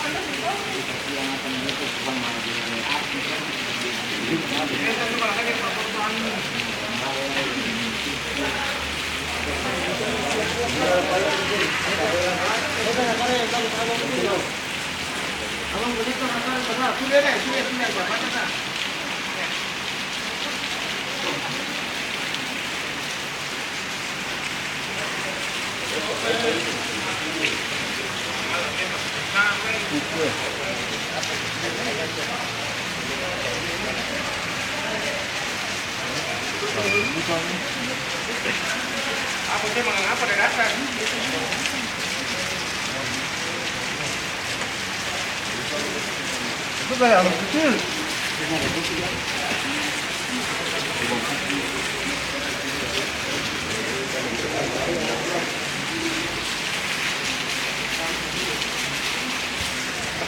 yang akan menutup sama Aku sih mengapa dari atas. itu kayak anak kecil.